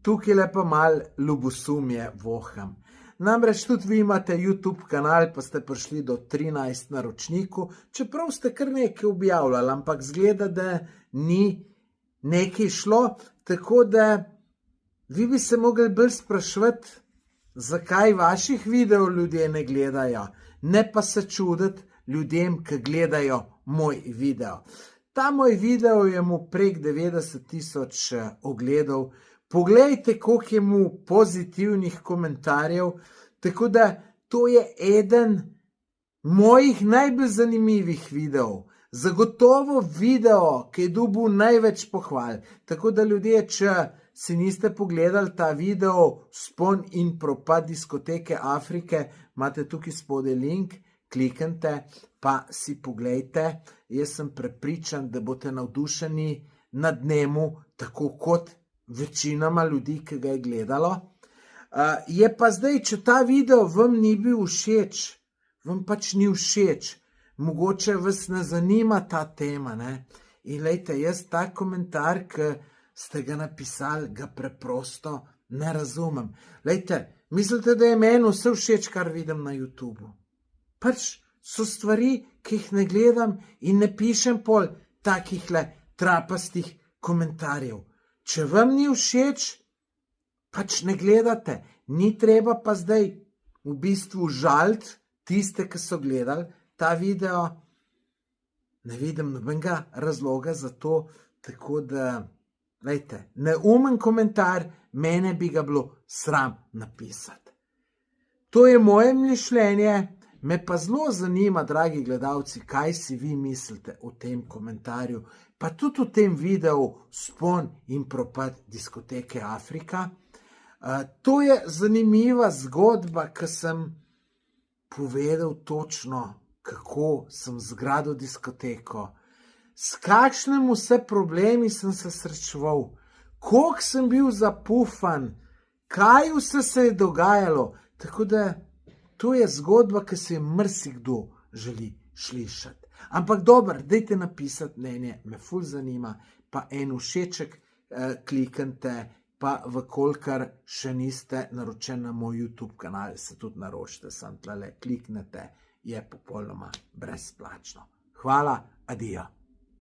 tukaj lepa mal ljubosumje voham. Namreč tudi vi imate YouTube kanal, pa ste prišli do 13 naročnikov, čeprav ste kar nekaj objavljali, ampak zgleda, da ni nekaj šlo, tako da vi bi se mogli bolj spraševati, zakaj vaših videov ljudje ne gledajo, ne pa se čuditi ljudem, ki gledajo moj video. Ta moj video je mu prek 90.000 ogledov. Poglejte, koliko je mu pozitivnih komentarjev, tako da to je eden mojih najbolj zanimivih videov. Zagotovo video, ki je dobil največ pohval. Tako da ljudje, če si niste pogledali ta video Vzpon in propad diskoteke Afrike, imate tukaj spodaj link, kliknite, pa si poglejte. Jaz sem prepričan, da boste navdušeni nad njemu, tako kot večinoma ljudi, ki ga je gledalo. Je pa zdaj, če ta video vam ni bil všeč, vam pač ni všeč, mogoče vas ne zanima ta tema, ne? In lejte, jaz ta komentar, ki ste ga napisali, ga preprosto ne razumem. Lejte, mislite, da je meni vse všeč, kar vidim na YouTubu? Pač so stvari, ki jih ne gledam in ne pišem pol takihle trapastih komentarjev. Če vam ni všeč, pač ne gledate. Ni treba pa zdaj v bistvu žaliti tiste, ki so gledali ta video. Ne vidim nobenega razloga za to, tako da, lejte, neumen komentar, mene bi ga bilo sram napisati. To je moje mišljenje, me pa zelo zanima, dragi gledalci, kaj si vi mislite o tem komentarju, pa tudi o tem videu Vzpon in propad diskoteke Afrika. To je zanimiva zgodba, ki sem povedal točno, kako sem zgradil diskoteko, s kakšnimi vse problemi sem se srečeval, koliko sem bil zapufan, kaj vse se je dogajalo, tako da to je zgodba, ki se je marsikdo želi slišati. Ampak dobro, dajte napisati mnenje, me ful zanima, pa en všeček kliknite, pa vkolikor še niste naročeni na moj YouTube kanal, se tudi naročite, sem tlele, kliknete, je popolnoma brezplačno. Hvala, adijo.